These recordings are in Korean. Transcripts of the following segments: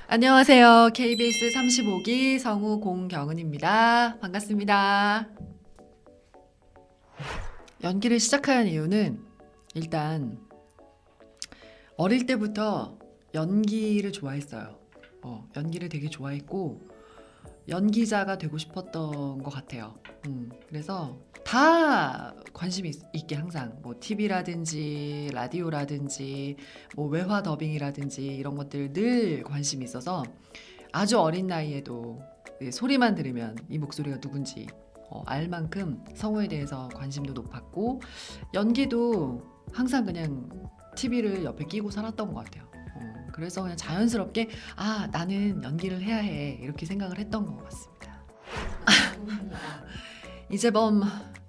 안녕하세요. KBS 35기 성우 공경은입니다. 반갑습니다. 연기를 시작한 이유는 일단 어릴 때부터 연기를 좋아했어요. 연기를 되게 좋아했고 연기자가 되고 싶었던 것 같아요. 그래서 다 관심이 있게 항상 뭐 TV라든지 라디오라든지 뭐 외화 더빙이라든지 이런 것들 늘 관심이 있어서 아주 어린 나이에도 소리만 들으면 이 목소리가 누군지 알 만큼 성우에 대해서 관심도 높았고 연기도 항상 그냥 TV를 옆에 끼고 살았던 것 같아요. 그래서 그냥 자연스럽게 나는 연기를 해야 해 이렇게 생각을 했던 것 같습니다.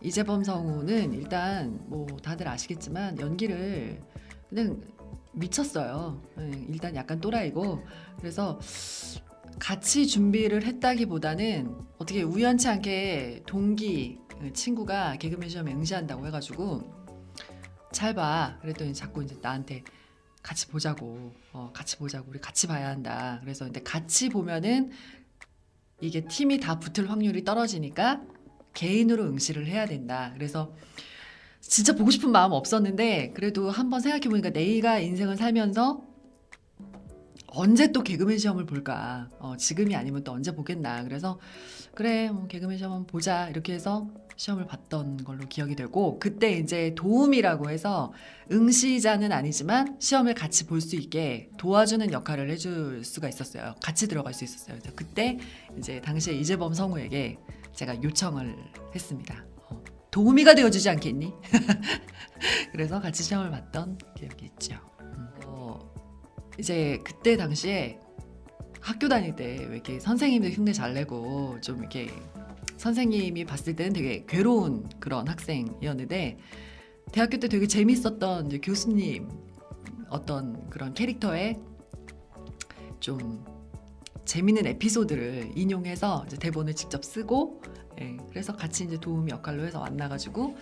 이재범 성우는 일단 뭐 다들 아시겠지만 연기를 그냥 미쳤어요. 일단 약간 또라이고 그래서 같이 준비를 했다기보다는 어떻게 우연치 않게 동기 친구가 개그맨 시험에 응시한다고 해가지고 잘 봐 그랬더니 자꾸 이제 나한테 같이 보자고 우리 같이 봐야 한다. 그래서 근데 같이 보면은 이게 팀이 다 붙을 확률이 떨어지니까 개인으로 응시를 해야 된다. 그래서 진짜 보고 싶은 마음 없었는데 그래도 한번 생각해보니까 내가 인생을 살면서 언제 또 개그맨 시험을 볼까? 지금이 아니면 또 언제 보겠나? 그래서 그래 개그맨 시험 한번 보자 이렇게 해서 시험을 봤던 걸로 기억이 되고 그때 이제 도움이라고 해서 응시자는 아니지만 시험을 같이 볼 수 있게 도와주는 역할을 해줄 수가 있었어요. 같이 들어갈 수 있었어요. 그래서 그때 이제 당시에 이재범 성우에게 제가 요청을 했습니다. 도우미가 되어주지 않겠니? 그래서 같이 시험을 봤던 기억이 있죠. 이제 그때 당시에 학교 다닐 때 왜 이렇게 선생님들 흉내 잘 내고 좀 이렇게 선생님이 봤을 때는 되게 괴로운 그런 학생이었는데 대학교 때 되게 재밌었던 이제 교수님 어떤 그런 캐릭터에 좀 재밌는 에피소드를 인용해서 이제 대본을 직접 쓰고 그래서 같이 이제 도우미 역할로 해서 만나가지고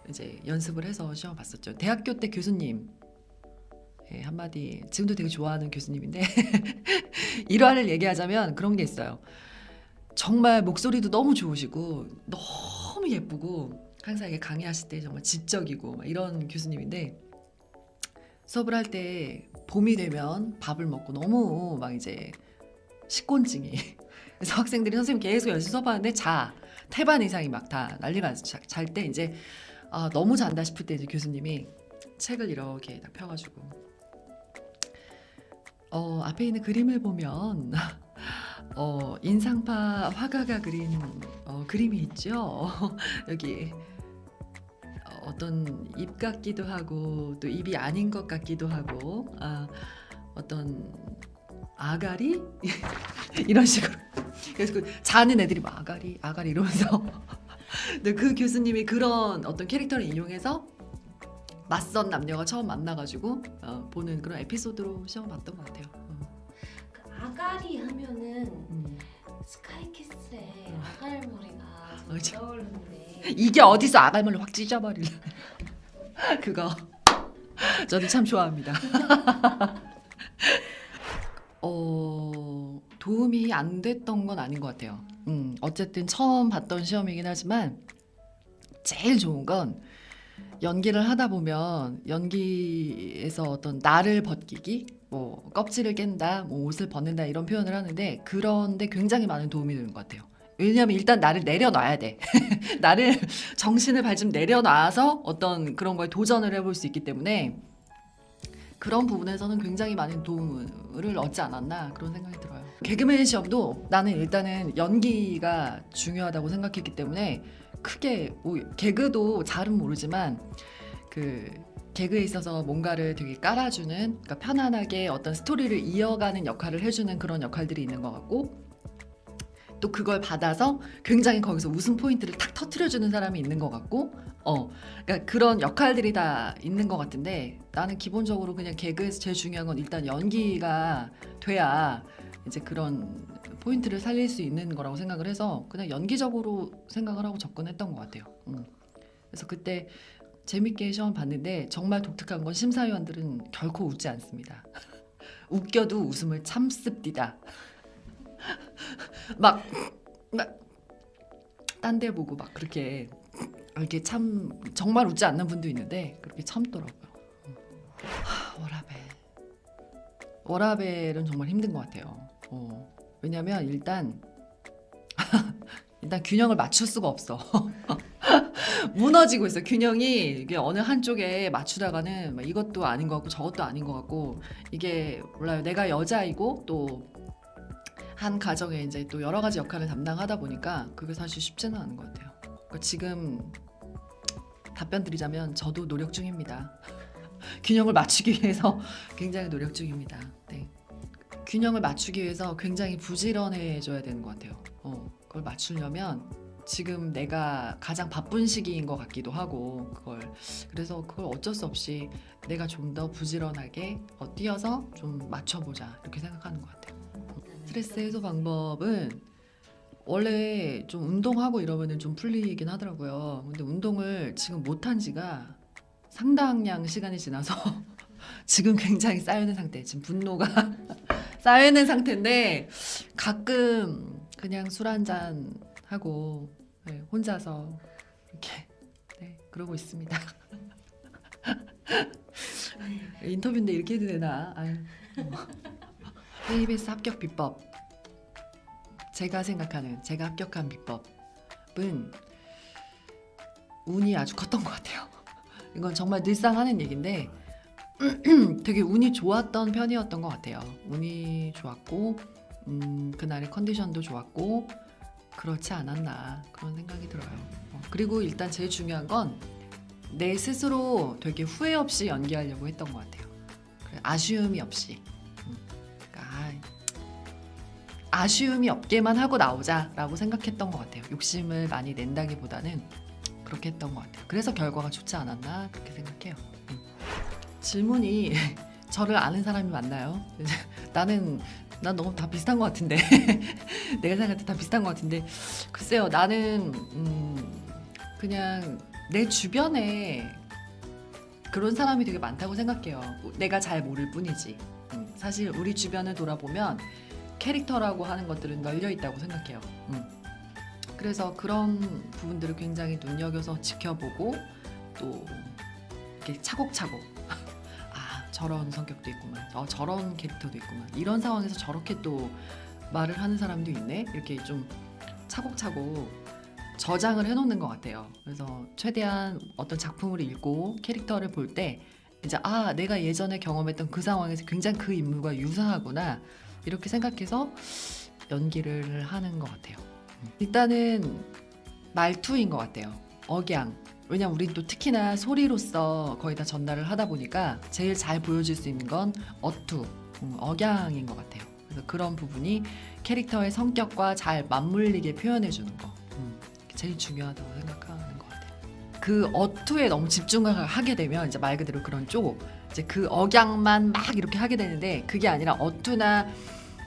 이제 연습을 해서 시험 봤었죠. 대학교 때 교수님 한마디 지금도 되게 좋아하는 교수님인데 일화를 얘기하자면 그런 게 있어요. 정말 목소리도 너무 좋으시고 너무 예쁘고 항상 이게 강의하실 때 정말 지적이고 막 이런 교수님인데 수업을 할 때 봄이 되면 밥을 먹고 너무 막 이제 식곤증이 그래서 학생들이 선생님 계속 연습 수업하는데 태반 이상이 막 다 난리가 잘 때 이제 너무 잔다 싶을 때 이제 교수님이 책을 이렇게 딱 펴가지고 앞에 있는 그림을 보면 인상파 화가가 그린 그림이 있죠. 여기 어떤 입 같기도 하고 또 입이 아닌 것 같기도 하고 어떤 아가리 이런 식으로 그래서 그 자는 애들이 막 아가리 이러면서 근데 그 교수님이 그런 어떤 캐릭터를 인용해서 낯선 남녀가 처음 만나가지고 보는 그런 에피소드로 시험 봤던 것 같아요. 아가리 하면은 스카이캐슬의 아갈머리가 그렇죠. 떠오르는데 이게 어디서 아갈머리를 확 찢어버릴래. 그거 저도 참 좋아합니다. 도움이 안 됐던 건 아닌 것 같아요. 어쨌든 처음 봤던 시험이긴 하지만 제일 좋은 건 연기를 하다 보면 연기에서 어떤 나를 벗기기, 뭐 껍질을 깬다, 뭐 옷을 벗는다 이런 표현을 하는데 그런데 굉장히 많은 도움이 되는 것 같아요. 왜냐하면 일단 나를 내려놔야 돼. 나를 정신을 발좀 내려놔서 어떤 그런 거에 도전을 해볼 수 있기 때문에 그런 부분에서는 굉장히 많은 도움을 얻지 않았나 그런 생각이 들어요. 개그맨 시험도 나는 일단은 연기가 중요하다고 생각했기 때문에 크게 뭐 개그도 잘은 모르지만 그 개그에 있어서 뭔가를 되게 깔아주는 그러니까 편안하게 어떤 스토리를 이어가는 역할을 해주는 그런 역할들이 있는 것 같고 또 그걸 받아서 굉장히 거기서 웃음 포인트를 탁 터트려주는 사람이 있는 것 같고 그러니까 그런 역할들이 다 있는 것 같은데 나는 기본적으로 그냥 개그에서 제일 중요한 건 일단 연기가 돼야 이제 그런 포인트를 살릴 수 있는 거라고 생각을 해서 그냥 연기적으로 생각을 하고 접근했던 것 같아요. 그래서 그때 재밌게 시험 봤는데 정말 독특한 건 심사위원들은 결코 웃지 않습니다. 웃겨도 웃음을 참습디다. 막 딴 데 보고 막 그렇게 이렇게 참 정말 웃지 않는 분도 있는데 그렇게 참더라고요. 워라벨은 정말 힘든 것 같아요. 왜냐면 일단 균형을 맞출 수가 없어. 무너지고 있어. 균형이 이게 어느 한쪽에 맞추다가는 막 이것도 아닌 것 같고 저것도 아닌 것 같고 이게 몰라요. 내가 여자이고 또 한 가정에 이제 또 여러 가지 역할을 담당하다 보니까 그게 사실 쉽지는 않은 것 같아요. 그러니까 지금 답변 드리자면 저도 노력 중입니다. 균형을 맞추기 위해서 굉장히 노력 중입니다. 네. 균형을 맞추기 위해서 굉장히 부지런해져야 되는 것 같아요. 그걸 맞추려면 지금 내가 가장 바쁜 시기인 것 같기도 하고 그래서 그걸 어쩔 수 없이 내가 좀 더 부지런하게 뛰어서 좀 맞춰보자 이렇게 생각하는 것 같아요. 스트레스 해소 방법은 원래 좀 운동하고 이러면은 좀 풀리긴 하더라고요. 근데 운동을 지금 못한 지가 상당량 시간이 지나서 지금 굉장히 쌓여있는 상태. 지금 분노가 쌓여있는 상태인데 가끔 그냥 술 한잔 하고 네, 혼자서 이렇게 네, 그러고 있습니다. 인터뷰인데 이렇게 해도 되나? 아유. KBS 합격 비법. 제가 생각하는 제가 합격한 비법은 운이 아주 컸던 것 같아요. 이건 정말 늘상 하는 얘기인데 되게 운이 좋았던 편이었던 것 같아요. 운이 좋았고 그날의 컨디션도 좋았고 그렇지 않았나 그런 생각이 들어요. 그리고 일단 제일 중요한 건 내 스스로 되게 후회 없이 연기하려고 했던 것 같아요. 아쉬움이 없이. 그러니까 아쉬움이 없게만 하고 나오자라고 생각했던 것 같아요. 욕심을 많이 낸다기보다는 그렇게 했던 것 같아요. 그래서 결과가 좋지 않았나 그렇게 생각해요. 질문이 저를 아는 사람이 많나요? 난 너무 다 비슷한 것 같은데 내가 생각할 때 다 비슷한 것 같은데 글쎄요. 나는 그냥 내 주변에 그런 사람이 되게 많다고 생각해요. 내가 잘 모를 뿐이지. 사실 우리 주변을 돌아보면 캐릭터라고 하는 것들은 널려 있다고 생각해요. 그래서 그런 부분들을 굉장히 눈여겨서 지켜보고 또 이렇게 차곡차곡 저런 성격도 있구만. 저런 캐릭터도 있구만. 이런 상황에서 저렇게 또 말을 하는 사람도 있네. 이렇게 좀 차곡차곡 저장을 해놓는 것 같아요. 그래서 최대한 어떤 작품을 읽고 캐릭터를 볼 때 이제 내가 예전에 경험했던 그 상황에서 굉장히 그 인물과 유사하구나 이렇게 생각해서 연기를 하는 것 같아요. 일단은 말투인 것 같아요. 억양. 왜냐면 우린 또 특히나 소리로서 거의 다 전달을 하다 보니까 제일 잘 보여줄 수 있는 건 어투, 억양인 것 같아요. 그래서 그런 부분이 캐릭터의 성격과 잘 맞물리게 표현해주는 거 제일 중요하다고 생각하는 것 같아요. 그 어투에 너무 집중을 하게 되면 이제 말 그대로 그런 이제 그 억양만 막 이렇게 하게 되는데 그게 아니라 어투나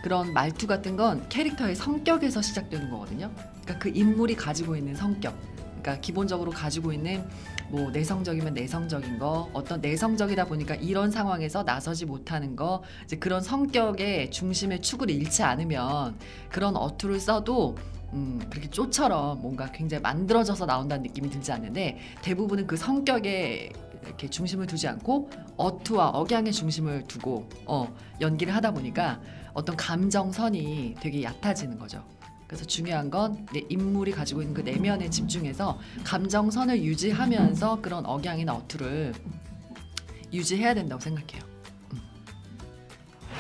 그런 말투 같은 건 캐릭터의 성격에서 시작되는 거거든요. 그러니까 그 인물이 가지고 있는 성격. 그러니까 기본적으로 가지고 있는 뭐 내성적이면 내성적인 거, 어떤 내성적이다 보니까 이런 상황에서 나서지 못하는 거, 이제 그런 성격의 중심의 축을 잃지 않으면 그런 어투를 써도 그렇게 쪼처럼 뭔가 굉장히 만들어져서 나온다는 느낌이 들지 않는데 대부분은 그 성격에 이렇게 중심을 두지 않고 어투와 억양의 중심을 두고 연기를 하다 보니까 어떤 감정선이 되게 얕아지는 거죠. 그래서 중요한 건 내 인물이 가지고 있는 그 내면에 집중해서 감정선을 유지하면서 그런 억양이나 어투를 유지해야 된다고 생각해요.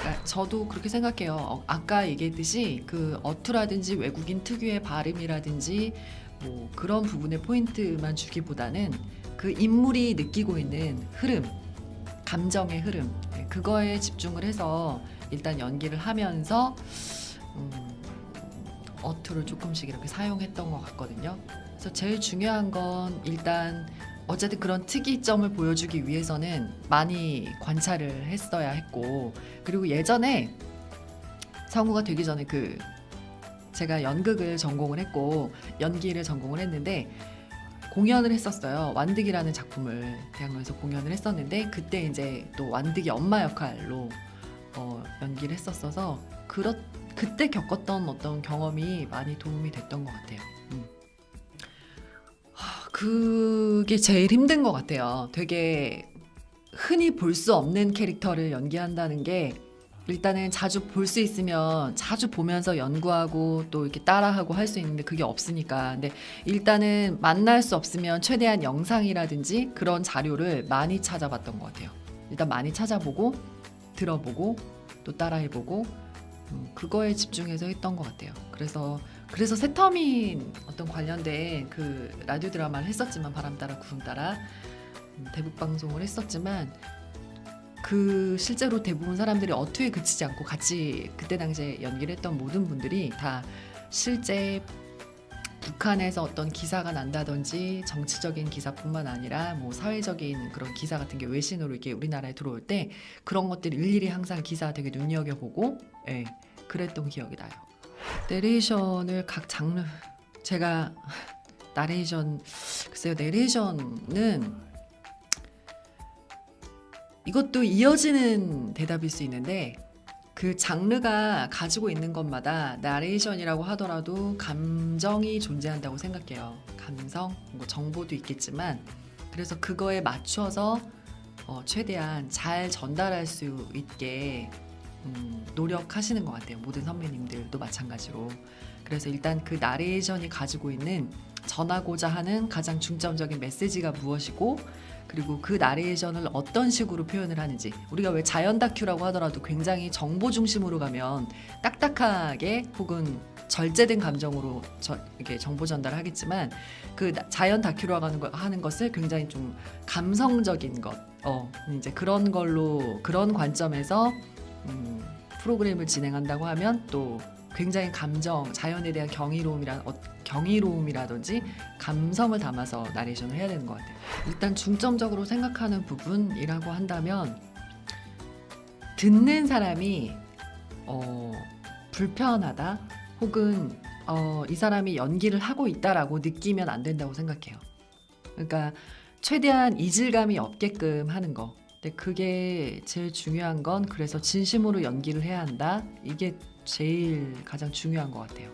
그러니까 저도 그렇게 생각해요. 아까 얘기했듯이 그 어투라든지 외국인 특유의 발음이라든지 뭐 그런 부분에 포인트만 주기보다는 그 인물이 느끼고 있는 흐름, 감정의 흐름 그거에 집중을 해서 일단 연기를 하면서 어투를 조금씩 이렇게 사용했던 것 같거든요. 그래서 제일 중요한 건 일단 어쨌든 그런 특이점을 보여주기 위해서는 많이 관찰을 했어야 했고 그리고 예전에 성우가 되기 전에 제가 연극을 전공을 했고 연기를 전공을 했는데 공연을 했었어요. 완득이라는 작품을 대학로에서 공연을 했었는데 그때 이제 또 완득이 엄마 역할로 연기를 했었어서 그때 겪었던 어떤 경험이 많이 도움이 됐던 것 같아요. 그게 제일 힘든 것 같아요. 되게 흔히 볼 수 없는 캐릭터를 연기한다는 게 일단은 자주 볼 수 있으면 자주 보면서 연구하고 또 이렇게 따라하고 할 수 있는데 그게 없으니까. 근데 일단은 만날 수 없으면 최대한 영상이라든지 그런 자료를 많이 찾아봤던 것 같아요. 일단 많이 찾아보고 들어보고 또 따라해보고 그거에 집중해서 했던 것 같아요. 그래서 새터민 어떤 관련된 그 라디오 드라마를 했었지만 바람 따라 구름 따라 대북 방송을 했었지만 그 실제로 대부분 사람들이 어투에 그치지 않고 같이 그때 당시에 연기를 했던 모든 분들이 다 실제 북한에서 어떤 기사가 난다든지 정치적인 기사뿐만 아니라 뭐 사회적인 그런 기사 같은 게 외신으로 이렇게 우리나라에 들어올 때 그런 것들을 일일이 항상 기사 되게 눈여겨보고 그랬던 기억이 나요. 내레이션을 각 장르 제가 나레이션 글쎄요 내레이션은 이것도 이어지는 대답일 수 있는데 그 장르가 가지고 있는 것마다 나레이션이라고 하더라도 감정이 존재한다고 생각해요. 감성, 뭐 정보도 있겠지만 그래서 그거에 맞춰서 최대한 잘 전달할 수 있게 노력하시는 것 같아요. 모든 선배님들도 마찬가지로. 그래서 일단 그 나레이션이 가지고 있는 전하고자 하는 가장 중점적인 메시지가 무엇이고 그리고 그 나레이션을 어떤 식으로 표현을 하는지 우리가 왜 자연 다큐라고 하더라도 굉장히 정보 중심으로 가면 딱딱하게 혹은 절제된 감정으로 이렇게 정보 전달을 하겠지만 그 자연 다큐라고 하는 것을 굉장히 좀 감성적인 것 이제 그런 걸로 그런 관점에서 프로그램을 진행한다고 하면 또 굉장히 자연에 대한 경이로움이라든지 감성을 담아서 나레이션을 해야 되는 것 같아요. 일단 중점적으로 생각하는 부분이라고 한다면 듣는 사람이 불편하다 혹은 이 사람이 연기를 하고 있다라고 느끼면 안 된다고 생각해요. 그러니까 최대한 이질감이 없게끔 하는 거. 근데 그게 제일 중요한 건 그래서 진심으로 연기를 해야 한다. 이게 제일 가장 중요한 것 같아요.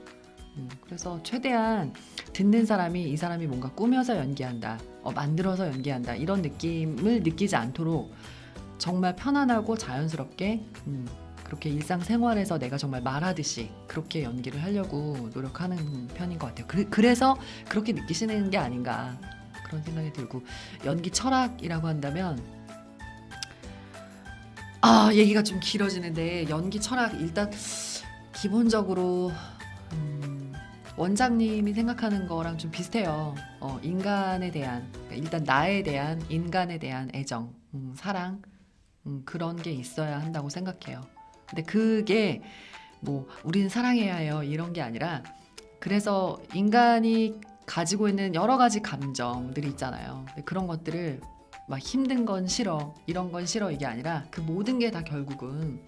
그래서 최대한 듣는 사람이 이 사람이 뭔가 꾸며서 연기한다, 만들어서 연기한다 이런 느낌을 느끼지 않도록 정말 편안하고 자연스럽게 그렇게 일상생활에서 내가 정말 말하듯이 그렇게 연기를 하려고 노력하는 편인 것 같아요. 그래서 그렇게 느끼시는 게 아닌가 그런 생각이 들고 연기 철학이라고 한다면 얘기가 좀 길어지는데 연기 철학 일단 기본적으로 원장님이 생각하는 거랑 좀 비슷해요. 인간에 대한 일단 나에 대한 인간에 대한 애정, 사랑 그런 게 있어야 한다고 생각해요. 근데 그게 뭐 우리는 사랑해야 해요 이런 게 아니라 그래서 인간이 가지고 있는 여러 가지 감정들이 있잖아요. 근데 그런 것들을 막 힘든 건 싫어 이런 건 싫어 이게 아니라 그 모든 게 다 결국은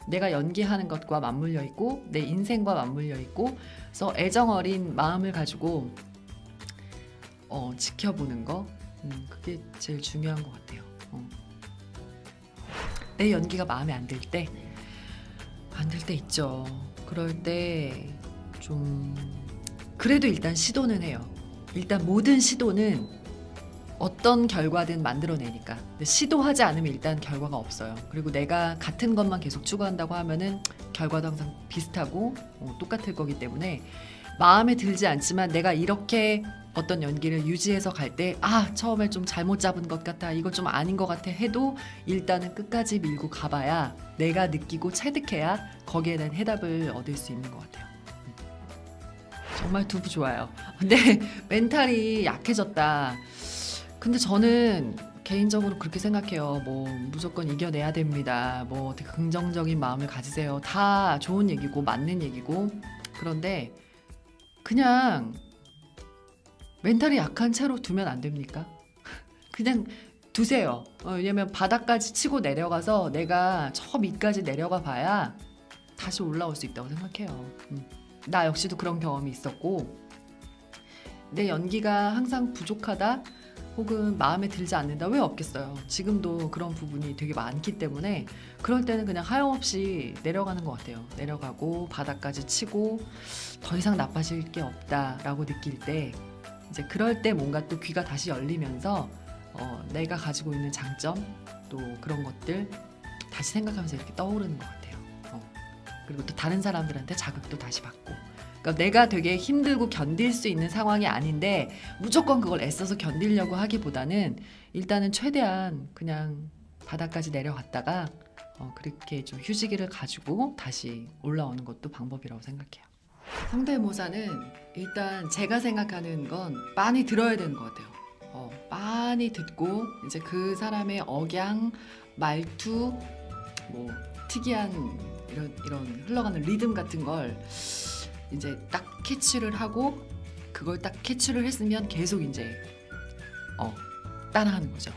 내가 연기하는 것과 맞물려 있고 내 인생과 맞물려 있고 그래서 애정 어린 마음을 가지고 지켜보는 거 그게 제일 중요한 것 같아요. 내 연기가 마음에 안 들 때 있죠. 그럴 때 좀 그래도 일단 시도는 해요. 일단 모든 시도는 어떤 결과든 만들어내니까. 근데 시도하지 않으면 일단 결과가 없어요. 그리고 내가 같은 것만 계속 추구한다고 하면은 결과도 항상 비슷하고 똑같을 거기 때문에 마음에 들지 않지만 내가 이렇게 어떤 연기를 유지해서 갈 때 처음에 좀 잘못 잡은 것 같아 이거 좀 아닌 것 같아 해도 일단은 끝까지 밀고 가봐야 내가 느끼고 체득해야 거기에 대한 해답을 얻을 수 있는 것 같아요. 정말 두부 좋아요. 근데 멘탈이 약해졌다. 근데 저는 개인적으로 그렇게 생각해요. 뭐 무조건 이겨내야 됩니다. 뭐 되게 긍정적인 마음을 가지세요. 다 좋은 얘기고 맞는 얘기고 그런데 그냥 멘탈이 약한 채로 두면 안 됩니까? 그냥 두세요. 왜냐면 바닥까지 치고 내려가서 내가 저 밑까지 내려가 봐야 다시 올라올 수 있다고 생각해요. 나 역시도 그런 경험이 있었고 내 연기가 항상 부족하다 혹은 마음에 들지 않는다 왜 없겠어요. 지금도 그런 부분이 되게 많기 때문에 그럴 때는 그냥 하염없이 내려가는 것 같아요. 내려가고 바닥까지 치고 더 이상 나빠질 게 없다라고 느낄 때 이제 그럴 때 뭔가 또 귀가 다시 열리면서 내가 가지고 있는 장점 또 그런 것들 다시 생각하면서 이렇게 떠오르는 것 같아요. 그리고 또 다른 사람들한테 자극도 다시 받고. 그러니까 내가 되게 힘들고 견딜 수 있는 상황이 아닌데 무조건 그걸 애써서 견디려고 하기보다는 일단은 최대한 그냥 바닥까지 내려갔다가 그렇게 좀 휴지기를 가지고 다시 올라오는 것도 방법이라고 생각해요. 성대모사는 일단 제가 생각하는 건 많이 들어야 되는 것 같아요. 많이 듣고 이제 그 사람의 억양, 말투, 뭐 특이한 이런 흘러가는 리듬 같은 걸 이제 딱 캐치를 하고 그걸 딱 캐치를 했으면 계속 이제 따라하는 거죠.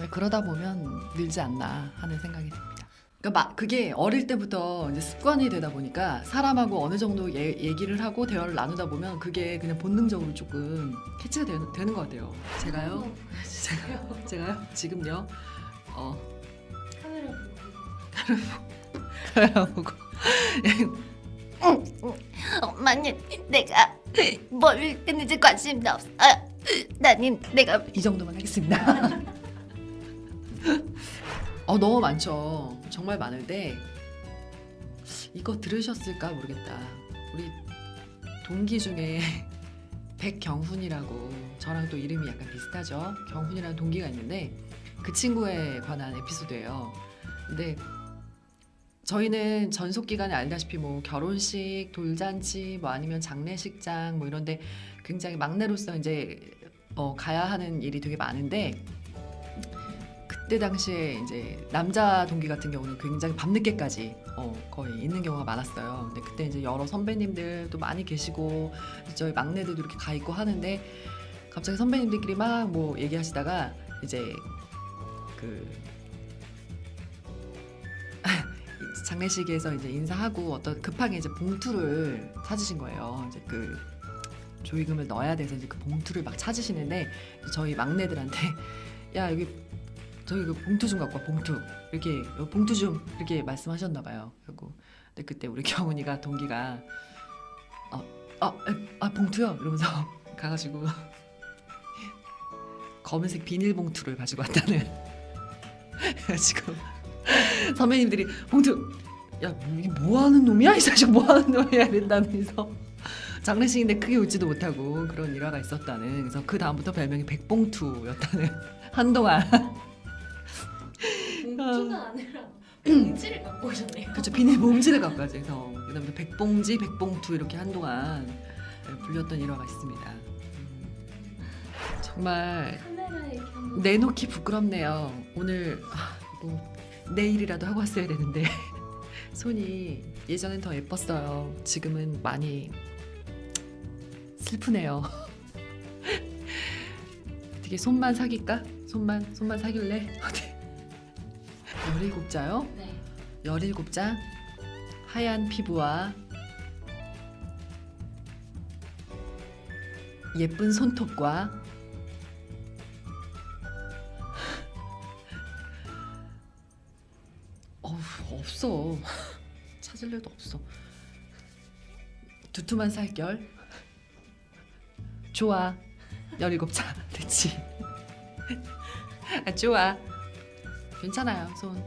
그러다 보면 늘지 않나 하는 생각이 듭니다. 그러니까 그게 어릴 때부터 이제 습관이 되다 보니까 사람하고 어느 정도 얘기를 하고 대화를 나누다 보면 그게 그냥 본능적으로 조금 캐치가 되는 것 같아요. 제가요? 제가요? 지금요? 카메라 카메라 보고. 보고 엄마는 내가 뭘 했는지 관심도 없어요. 나는 내가 이 정도만 하겠습니다. 너무 많죠. 정말 많은데 이거 들으셨을까 모르겠다. 우리 동기 중에 백경훈이라고 저랑 또 이름이 약간 비슷하죠. 경훈이라는 동기가 있는데 그 친구에 관한 에피소드예요. 근데 저희는 전속 기간에 알다시피 뭐 결혼식, 돌잔치, 뭐 아니면 장례식장 뭐 이런데 굉장히 막내로서 이제 가야 하는 일이 되게 많은데 그때 당시에 이제 남자 동기 같은 경우는 굉장히 밤늦게까지 거의 있는 경우가 많았어요. 근데 그때 이제 여러 선배님들도 많이 계시고 저희 막내들도 이렇게 가 있고 하는데 갑자기 선배님들끼리 막 뭐 얘기하시다가 이제 그 장례식에서 이제 인사하고 어떤 급하게 이제 봉투를 찾으신 거예요. 이제 그 조의금을 넣어야 돼서 이제 그 봉투를 막 찾으시는데 저희 막내들한테 야 여기 저기 그 봉투 좀 갖고 와 봉투 이렇게 봉투 좀 이렇게 말씀하셨나 봐요. 그리고 근데 그때 우리 경훈이가 동기가 봉투요 이러면서 가가지고 검은색 비닐봉투를 가지고 왔다는. 지금 선배님들이 봉투 야 이게 뭐하는 놈이야 이 자식 뭐하는 놈이야 이랬다면서 장례식인데 크게 웃지도 못하고 그런 일화가 있었다는. 그래서 그 다음부터 별명이 백봉투였다는. 한동안 봉투가 아니라 봉지를 갖고 오셨네요. 그렇죠. 비닐 봉지를 갖고 가죠. 그래서 그다음부터 백봉지, 백봉투 이렇게 한동안 불렸던 일화가 있습니다. 정말 카메라에 이렇게 한번 내놓기 부끄럽네요. 오늘 뭐 내일이라도 하고 왔어야 되는데 손이 예전엔 더 예뻤어요. 지금은 많이 슬프네요. 어떻게 손만 사귈까? 손만 사귈래? 17자요? 네. 17자 하얀 피부와 예쁜 손톱과 없어. 찾을 일도 없어. 두툼한 살결. 좋아. 17자 됐지. 좋아. 괜찮아요. 손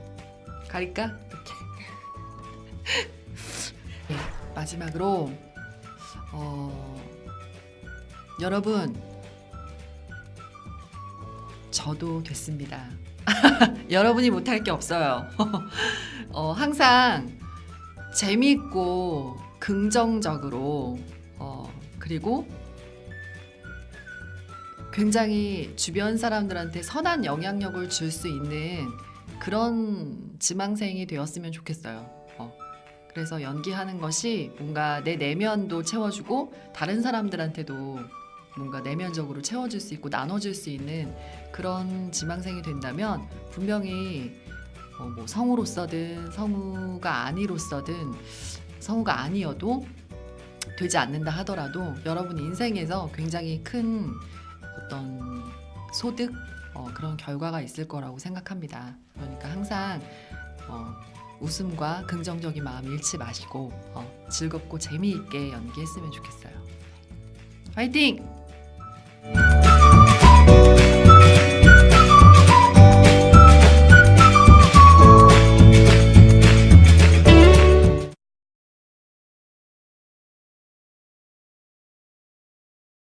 가릴까? 이렇게. 네, 마지막으로 여러분 저도 됐습니다. 여러분이 못할 게 없어요. 항상 재미있고 긍정적으로 그리고 굉장히 주변 사람들한테 선한 영향력을 줄 수 있는 그런 지망생이 되었으면 좋겠어요. 그래서 연기하는 것이 뭔가 내 내면도 채워주고 다른 사람들한테도 뭔가 내면적으로 채워줄 수 있고 나눠줄 수 있는 그런 지망생이 된다면 분명히 뭐 성우로서든 성우가 아니로서든 성우가 아니어도 되지 않는다 하더라도 여러분 인생에서 굉장히 큰 어떤 소득 그런 결과가 있을 거라고 생각합니다. 그러니까 항상 웃음과 긍정적인 마음 잃지 마시고 즐겁고 재미있게 연기했으면 좋겠어요. 화이팅!